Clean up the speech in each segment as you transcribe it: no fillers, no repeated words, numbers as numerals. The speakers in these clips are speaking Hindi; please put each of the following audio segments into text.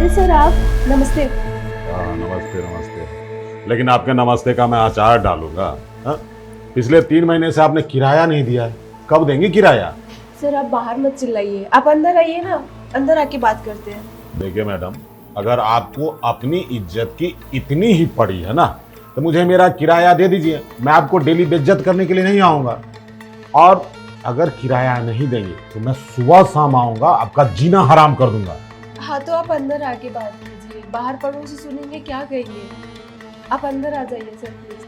अरे सर आप, नमस्ते। नमस्ते नमस्ते। लेकिन आपके नमस्ते का मैं अचार डालूंगा। हाँ? पिछले 3 महीने से आपने किराया नहीं दिया है, कब देंगे किराया? सर आप बाहर मत चिल्लाइए, आप अंदर आइए ना, अंदर आके बात करते हैं। देखिए मैडम, अगर आपको अपनी इज्जत की इतनी ही पड़ी है ना, तो मुझे मेरा किराया दे दीजिए। मैं आपको डेली बेइज्जत करने के लिए नहीं आऊँगा। और अगर किराया नहीं देंगे तो मैं सुबह शाम आऊँगा, आपका जीना हराम कर दूंगा। हाँ तो आप अंदर आके बात कीजिए, बाहर पड़ोसी सुनेंगे क्या कहेंगे। आप अंदर आ जाइए सर प्लीज।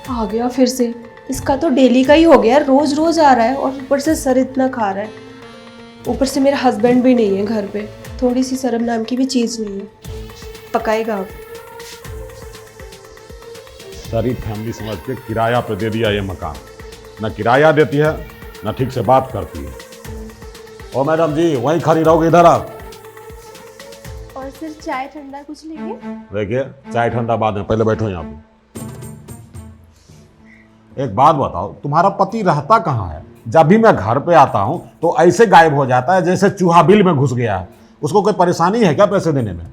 आ गया फिर से, इसका तो डेली का ही हो गया, रोज रोज आ रहा है और ऊपर से सर इतना खा रहा है। ऊपर से मेरा हस्बैंड भी नहीं है घर पे, थोड़ी सी शर्म नाम की भी चीज़ नहीं है। पकाएगा आप? सारी फैमिली समझ के किराया पे दे दिया ये मकान। ना किराया देती है, ना ठीक से बात करती है। ओ मैडम जी, वहीं खड़ी रहोगे इधर आप। और सिर्फ चाय ठंडा कुछ लेंगे? देखिए, चाय ठंडा बाद में, पहले बैठो यहाँ पे। एक बात बताओ, तुम्हारा पति रहता कहाँ है? जब भी मैं घर पे आता हूँ तो ऐसे गायब हो जाता है जैसे चूहा बिल में घुस गया है। उसको कोई परेशानी है क्या पैसे देने में?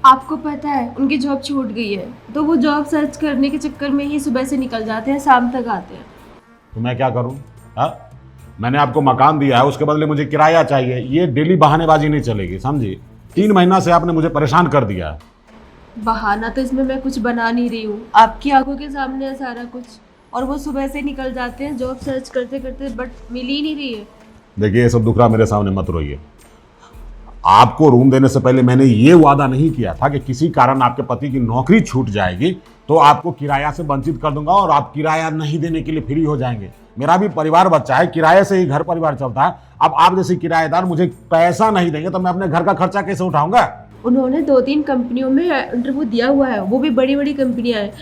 आपको पता है उनकी जॉब छूट गई है, तो वो जॉब सर्च करने के चक्कर में ही सुबह से निकल जाते हैं, शाम तक आते हैं। तो मैं क्या करूँ? हाँ, मैंने आपको मकान दिया है, उसके बदले मुझे किराया चाहिए। ये डेली बहानेबाजी नहीं चलेगी, समझी? 3 महीना से आपने मुझे परेशान कर दिया है। बहाना तो इसमें मैं कुछ बना नहीं रही हूँ, आपकी आंखों के सामने है सारा कुछ। और वो सुबह से निकल जाते हैं जॉब सर्च करते करते, बट मिल ही नहीं रही है। देखिए, ये सब दुखड़ा मेरे सामने मत रोइए। आपको रूम देने से पहले मैंने ये वादा नहीं किया था कि किसी कारण आपके पति की नौकरी छूट जाएगी तो आपको किराया से वंचित कर दूंगा और आप किराया नहीं देने के लिए फ्री हो जाएंगे। मेरा भी परिवार बच्चा है, किराए से ही घर परिवार चलता है। अब आप जैसे किराएदार मुझे पैसा नहीं देंगे तो मैं अपने घर का खर्चा कैसे उठाऊंगा? उन्होंने 2-3 कंपनियों में इंटरव्यू दिया हुआ है, वो भी बड़ी बड़ी कंपनियां हैं।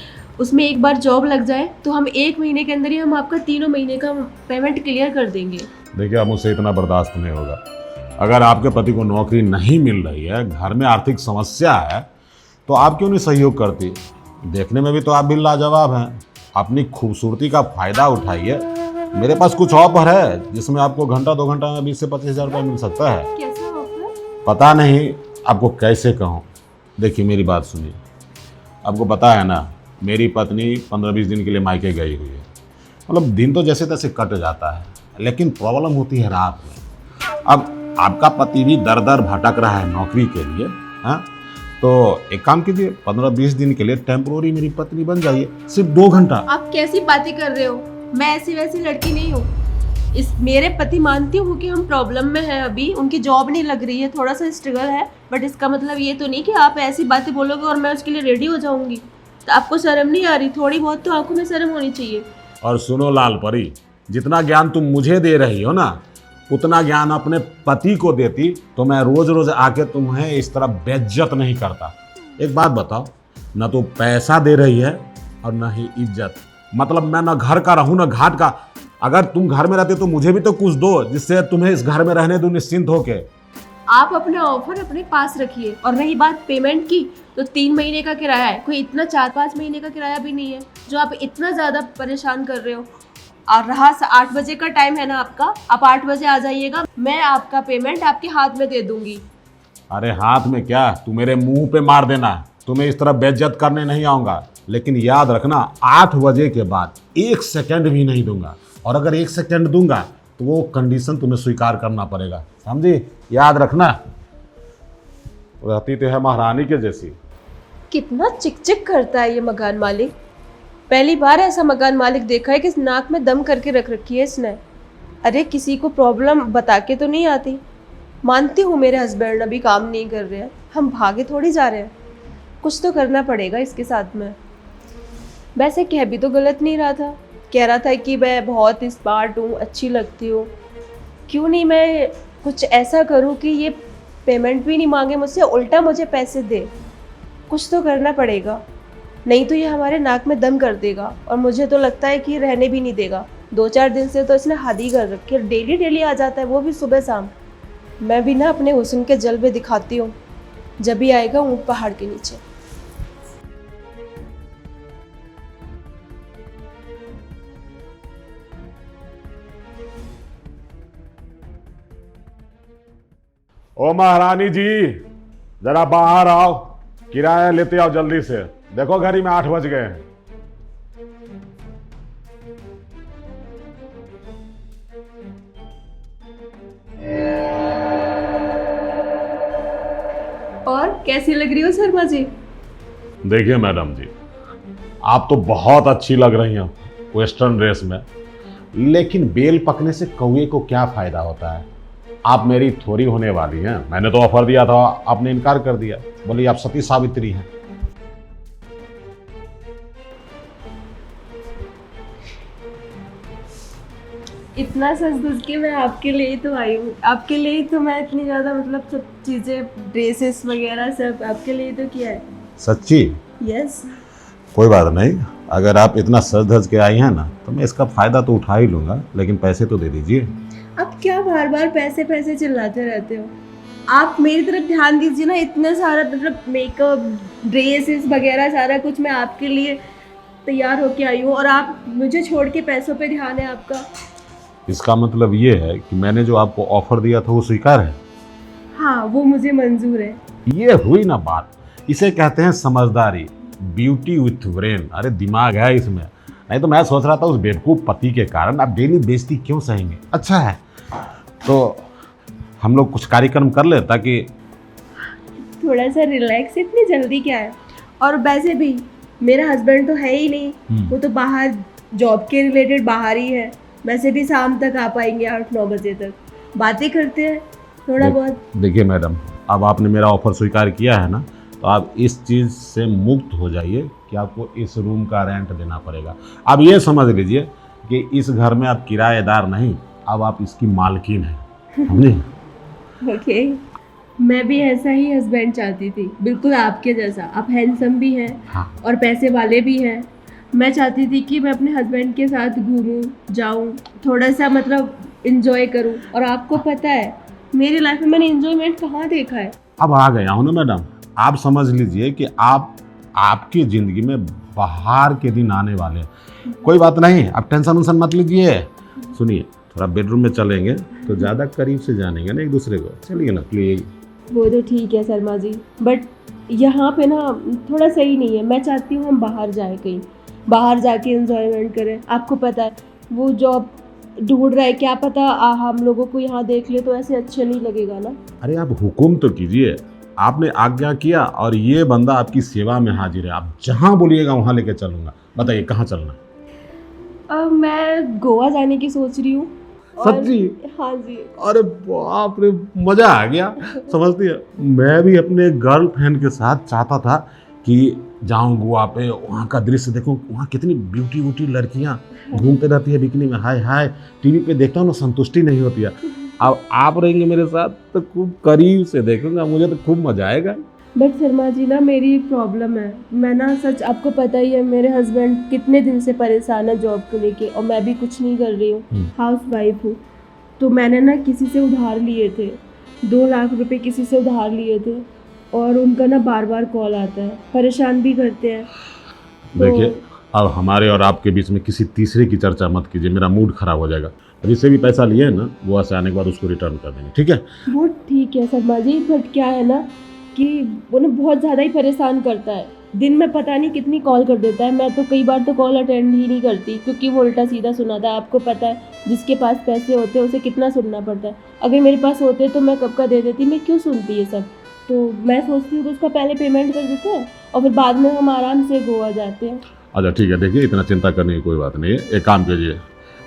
उसमें एक बार जॉब लग जाए तो हम 1 महीने के अंदर ही हम आपका 3 महीने का पेमेंट क्लियर कर देंगे। देखिए, अब मुझसे इतना बर्दाश्त नहीं होगा। अगर आपके पति को नौकरी नहीं मिल रही है, घर में आर्थिक समस्या है, तो आप क्यों नहीं सहयोग करती? देखने में भी तो आप भी लाजवाब हैं। अपनी खूबसूरती का फायदा उठाइए। मेरे पास कुछ ऑफर है जिसमें आपको घंटा 2 घंटा में 20 से 25 हज़ार रुपये मिल सकता है। कैसा ऑफर? पता नहीं आपको कैसे कहूँ। देखिए, मेरी बात सुनिए। आपको पता है ना, मेरी पत्नी 15-20 दिन के लिए मायके गई हुई है। मतलब दिन तो जैसे तैसे कट जाता है, लेकिन प्रॉब्लम होती है रात में। अब आपका पति भी दर दर भटक रहा है नौकरी के लिए। हाँ, तो एक काम कीजिए, 15-20 दिन के लिए टेम्पोररी मेरी पत्नी बन जाइए, सिर्फ 2 घंटा। आप कैसी बातें कर रहे हो? मैं ऐसी वैसी लड़की नहीं हूँ। इस मेरे पति मानती हूँ कि हम प्रॉब्लम में हैं, अभी उनकी जॉब नहीं लग रही है, थोड़ा सा स्ट्रगल है, बट इसका मतलब ये तो नहीं कि आप ऐसी बातें बोलोगे और मैं उसके लिए रेडी हो जाऊंगी। तो आपको शर्म नहीं आ रही? थोड़ी बहुत तो आंखों में शर्म होनी चाहिए। और सुनो लाल परी, जितना ज्ञान तुम मुझे दे रही हो ना, उतना ज्ञान अपने पति को देती तो मैं रोज रोज आके तुम्हें इस तरह बेइज्जत नहीं करता। एक बात बताओ, ना तो पैसा दे रही है और ना ही इज्जत। मतलब मैं ना घर का रहूं ना घाट का। अगर तुम घर में रहते तो मुझे भी तो कुछ दो, जिससे तुम्हें इस घर में रहने दो निश्चिंत होके। आप अपना ऑफर अपने पास रखिए। और रही बात पेमेंट की, तो 3 महीने का किराया है, कोई इतना 4-5 महीने का किराया भी नहीं है जो आप इतना ज़्यादा परेशान कर रहे हो। और रहा 8 बजे का टाइम है ना आपका, आप 8 बजे आ जाइएगा, मैं आपका पेमेंट आपके हाथ में दे दूंगी। अरे हाथ में क्या, तू मेरे मुंह पे मार देना। तुम्हें इस तरह बेइज्जत करने नहीं आऊँगा, लेकिन याद रखना 8 बजे के बाद 1 सेकंड भी नहीं दूंगा। और अगर 1 सेकंड दूंगा तो वो कंडीशन तुम्हें स्वीकार करना पड़ेगा, समझी? याद रखना। रहती तो है महारानी के जैसी। कितना चिक करता है ये मकान मालिक। पहली बार ऐसा मकान मालिक देखा है कि नाक में दम करके रख रखी है इसने। अरे किसी को प्रॉब्लम बता के तो नहीं आती। मानती हूँ मेरे हस्बैंड अभी काम नहीं कर रहे हैं, हम भागे थोड़ी जा रहे हैं, कुछ तो करना पड़ेगा इसके साथ में। वैसे कह भी तो गलत नहीं रहा था, कह रहा था कि मैं बहुत स्मार्ट हूँ, अच्छी लगती हूँ। क्यों नहीं मैं कुछ ऐसा करूँ कि ये पेमेंट भी नहीं मांगे मुझसे, उल्टा मुझे पैसे दे। कुछ तो करना पड़ेगा, नहीं तो ये हमारे नाक में दम कर देगा। और मुझे तो लगता है कि रहने भी नहीं देगा। 2-4 दिन से तो इसने हद ही कर रखी है, डेली डेली आ जाता है, वो भी सुबह शाम। मैं भी ना अपने हुस्न के जलवे दिखाती हूँ, जब भी आएगा ऊँट पहाड़ के नीचे। ओ महारानी जी, जरा बाहर आओ, किराया लेते आओ जल्दी से। देखो घड़ी में 8 बज गए हैं। और कैसी लग रही हो शर्मा जी? देखिए मैडम जी, आप तो बहुत अच्छी लग रही हैं वेस्टर्न ड्रेस में, लेकिन बेल पकने से कौवे को क्या फायदा होता है? आप मेरी थोड़ी होने वाली हैं। मैंने तो ऑफर दिया था, आपने इनकार कर दिया, बोली आप सती सावित्री हैं। इतना सच धज के मैं आपके लिए ही तो आई हूँ, आपके लिए ही तो मैं इतनी ज़्यादा मतलब सब चीज़ें ड्रेसेस वगैरह सब आपके लिए ही तो किया है। सच्ची? यस। कोई बात नहीं, अगर आप इतना सज धज के आई हैं ना, तो मैं इसका फ़ायदा तो उठा ही लूँगा, लेकिन पैसे तो दे दीजिए। आप क्या बार बार पैसे पैसे चिल्लाते रहते हो? आप मेरी तरफ ध्यान दीजिए ना। इतना सारा मतलब मेकअप, ड्रेसेस वगैरह सारा कुछ मैं आपके लिए तैयार होके आई हूँ और आप मुझे छोड़ के पैसों पे ध्यान है आपका। इसका मतलब ये है कि मैंने जो आपको ऑफर दिया था वो स्वीकार है? हाँ, वो मुझे मंजूर है। ये हुई ना बात, इसे कहते हैं समझदारी, ब्यूटी विथ ब्रेन। अरे दिमाग है इसमें, नहीं तो मैं सोच रहा था उस बेवकूफ़ पति के कारण आप डेली बेइज्जती क्यों सहेंगे। अच्छा है, तो हम लोग कुछ कार्यक्रम कर ले ताकि थोड़ा सा रिलैक्स। इतनी जल्दी क्या है? और वैसे भी मेरा हस्बैंड तो है ही नहीं, वो तो बाहर जॉब के रिलेटेड बाहर ही है। वैसे भी शाम तक आ पाएंगे 8-9 बजे तक, बातें करते हैं थोड़ा बहुत। देखिए मैडम, अब आपने मेरा ऑफर स्वीकार किया है ना, तो आप इस चीज़ से मुक्त हो जाइए कि आपको इस रूम का रेंट देना पड़ेगा। आप ये समझ लीजिए कि इस घर में आप किराएदार नहीं, अब आप इसकी मालकिन हैं, समझे? ओके, मैं भी ऐसा ही हस्बैंड चाहती थी, बिल्कुल आपके जैसा। आप हैंडसम भी हैं हाँ। और पैसे वाले भी हैं। मैं चाहती थी कि मैं अपने हस्बैंड के साथ घूमूं, जाऊं, थोड़ा सा मतलब इंजॉय करूं। और आपको पता है मेरी लाइफ में मैंने इंजॉयमेंट कहाँ देखा है। अब आ गया हूँ ना मैडम, आप समझ लीजिए कि आपकी ज़िंदगी में बाहर के दिन आने वाले हैं। कोई बात नहीं, आप टेंशन वेंशन मत लीजिए। सुनिए, थोड़ा बेडरूम में चलेंगे तो ज़्यादा करीब से जानेंगे ना एक दूसरे को। चलिए ना प्लीज। वो तो ठीक है शर्मा जी, बट यहाँ पे ना थोड़ा सही नहीं है। मैं चाहती हूँ हम बाहर जाए, कहीं बाहर जाके एंजॉयमेंट करें। आपको पता है वो जॉब ढूंढ रहा है, क्या पता हम लोगों को यहाँ देख ले तो ऐसे अच्छा नहीं लगेगा ना। अरे आप हुकुम तो कीजिए, आपने आज्ञा किया और ये बंदा आपकी सेवा में हाजिर है। आप जहाँ बोलिएगा वहाँ लेके चलूँगा। बताइए कहाँ चलना? मैं गोवा जाने की सोच रही हूँ। सच्ची? हाँ जी। अरे बाप रे, मजा आ गया। समझती है, मैं भी अपने गर्लफ्रेंड के साथ चाहता था कि जाऊं गोवा पे, वहाँ का दृश्य देखूं। वहाँ कितनी ब्यूटी लड़कियाँ घूमते रहती है बिकनी में, हाय हाय। टीवी पे देखता हूँ ना, संतुष्टि नहीं होती है। अब आप रहेंगे मेरे साथ तो खूब करीब से देखूंगा, मुझे तो खूब मजा आएगा। बट शर्मा जी ना, मेरी एक प्रॉब्लम है। मैं ना सच, आपको पता ही है मेरे हस्बैंड कितने दिन से परेशान है जॉब को लेके, और मैं भी कुछ नहीं कर रही हूँ, हाउस वाइफ हूँ। तो मैंने ना किसी से उधार लिए थे, 2 लाख रुपए किसी से उधार लिए थे, और उनका ना बार बार कॉल आता है, परेशान भी करते हैं। देखिए, अब हमारे और आपके बीच में किसी तीसरे की चर्चा मत कीजिए, मेरा मूड खराब हो जाएगा। जिससे भी पैसा लिए है ना, वो ऐसे आने के बाद उसको रिटर्न कर देंगे, ठीक है? वो ठीक है शर्मा जी, बट क्या है ना कि वो ना बहुत ज़्यादा ही परेशान करता है। दिन में पता नहीं कितनी कॉल कर देता है। मैं तो कई बार तो कॉल अटेंड ही नहीं करती, क्योंकि वो उल्टा सीधा सुनाता है। आपको पता है जिसके पास पैसे होते हैं उसे कितना सुनना पड़ता है। अगर मेरे पास होते तो मैं कब का दे देती, मैं क्यों सुनती ये सब। तो मैं सोचती हूँ कि उसका पहले पेमेंट कर देते हैं और फिर बाद में हम आराम से गोवा जाते हैं। अच्छा ठीक है, देखिए इतना चिंता करने की कोई बात नहीं है। एक काम कीजिए,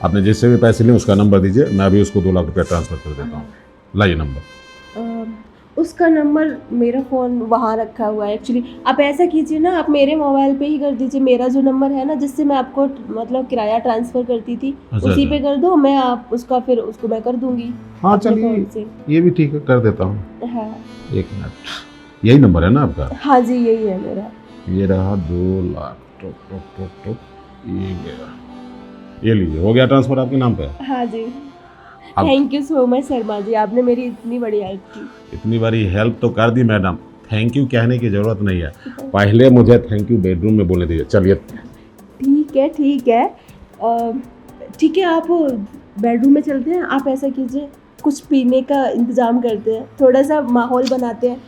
आपने जिससे भी पैसे लिए उसका नंबर दीजिए, मैं भी उसको 2 लाख रुपया ट्रांसफ़र कर देता हूँ। लाइए नंबर। उसका नंबर, मेरा फ़ोन वहाँ रखा हुआ है एक्चुअली। आप ऐसा कीजिए ना, आप मेरे मोबाइल पे ही कर दीजिए। मेरा जो नंबर है ना, जिससे मैं आपको मतलब किराया ट्रांसफ़र करती थी, उसी पे कर दो। मैं आप उसका फिर उसको मैं कर दूँगी। हाँ चलिए, ये भी ठीक है, कर देता हूँ। हाँ 1 मिनट। यही नंबर है ना आपका? हाँ जी, यही है मेरा। ये रहा 2 लाख। ये गया, ये लीजिए, हो गया ट्रांसफ़र आपके नाम पे। हाँ जी, thank you so much Sharma ji, आपने मेरी इतनी बड़ी हेल्प की। इतनी बड़ी हेल्प तो कर दी मैडम, थैंक यू कहने की ज़रूरत नहीं है। पहले मुझे थैंक यू बेडरूम में बोलने दीजिए। चलिए ठीक है ठीक है, ठीक है, आप बेडरूम में चलते हैं। आप ऐसा कीजिए, कुछ पीने का इंतज़ाम करते हैं, थोड़ा सा माहौल बनाते हैं।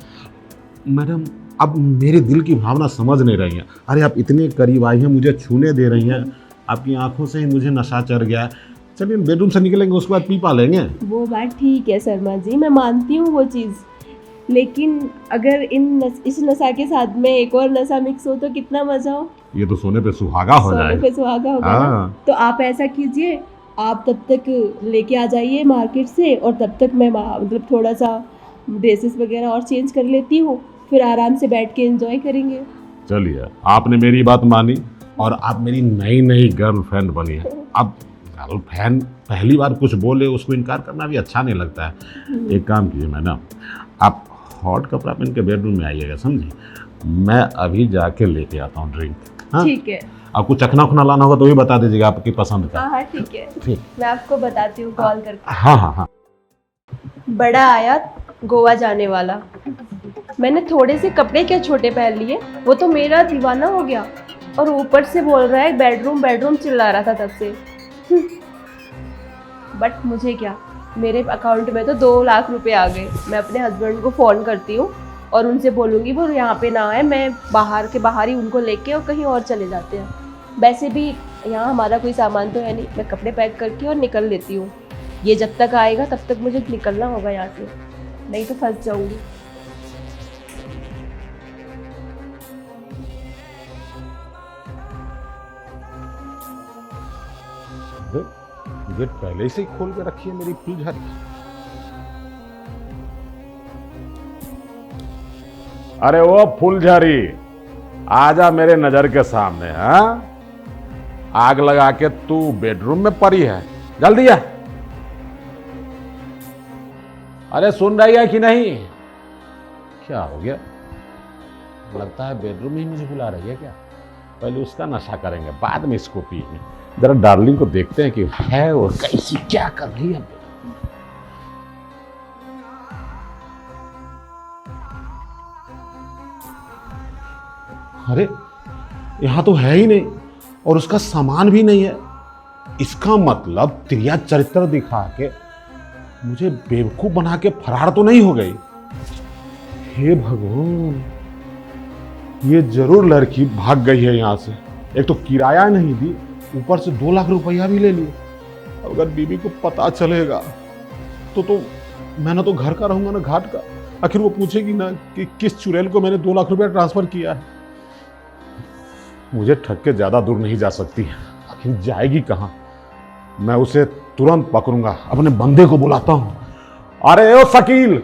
मैडम अब मेरे दिल की भावना समझ नहीं रही हैं। अरे आप इतने करीब आई हैं, मुझे छूने दे रही हैं, आपकी आंखों से ही मुझे नशा चढ़ गया है। चलिए बेडरूम से निकलेंगे, उसके बाद पी पा लेंगे। वो बात ठीक है शर्मा जी, मैं मानती हूँ वो चीज़, लेकिन अगर इस नशा के साथ में एक और नशा मिक्स हो तो कितना मज़ा हो। ये तो सोने पे सुहागा हो जाए। सोने पे सुहागा होगा ना। तो आप ऐसा कीजिए, आप तब तक लेके आ जाइए मार्केट से, और तब तक मैं मतलब थोड़ा सा ड्रेसेस वगैरह और चेंज कर लेती हूँ, फिर आराम से बैठ के एंजॉय करेंगे। चलिए आपने मेरी बात मानी और आप मेरी नई नई गर्लफ्रेंड बनी है। अब गर्लफ्रेंड पहली बार कुछ बोले उसको इनकार करना भी अच्छा नहीं लगता है। एक काम कीजिए मैडम, आप हॉट कपड़ा पहन के बेडरूम में आइएगा, समझी? मैं अभी जाके लेके आता हूँ ड्रिंक। हाँ ठीक है। आपको चखना उखना लाना होगा तो भी बता दीजिएगा आपकी पसंद का। हाँ ठीक है, ठीक। मैं आपको बताती हूँ कॉल करके। हाँ हाँ हाँ। बड़ा आया गोवा जाने वाला, मैंने थोड़े से कपड़े क्या छोटे पहन लिए, वो तो मेरा दीवाना हो गया, और ऊपर से बोल रहा है बेडरूम बेडरूम चिल्ला रहा था तब से। बट मुझे क्या, मेरे अकाउंट में तो 2 लाख रुपए आ गए। मैं अपने हस्बैंड को फ़ोन करती हूँ और उनसे बोलूँगी वो यहाँ पे ना आए, मैं बाहर के बाहर ही उनको लेके और कहीं और चले जाते हैं। वैसे भी यहाँ हमारा कोई सामान तो है नहीं, मैं कपड़े पैक करके और निकल लेती हूँ। ये जब तक आएगा तब तक मुझे निकलना होगा यहाँ से, नहीं तो फंस जाऊँगी। गेट पहले से ही खोल के रखी है मेरी फुलझड़ी। अरे वो फुलझड़ी, आजा मेरे नजर के सामने। हाँ आग लगा के तू बेडरूम में पड़ी है, जल्दी आ। अरे सुन रही है कि नहीं? क्या हो गया? लगता है बेडरूम में ही मुझे बुला रही है क्या? पहले उसका नशा करेंगे, बाद में इसको पिएंगे। जरा डार्लिंग को देखते हैं कि है वो कैसी, क्या कर रही है। अरे यहां तो है ही नहीं और उसका सामान भी नहीं है। इसका मतलब त्रिया चरित्र दिखा के मुझे बेवकूफ बना के फरार तो नहीं हो गई। हे भगवान, ये जरूर लड़की भाग गई है यहां से। एक तो किराया नहीं दी, ऊपर से 2 लाख रुपया भी ले लिए। अगर बीबी को पता चलेगा तो मैं तो घर का रहूंगा ना घाट का। आखिर वो पूछेगी ना कि किस चुड़ैल को मैंने 2 लाख रुपया ट्रांसफर किया है। मुझे ठग के ज्यादा दूर नहीं जा सकती, आखिर जाएगी कहाँ? मैं उसे तुरंत पकड़ूंगा, अपने बंदे को बुलाता हूं। अरे ओ शकील,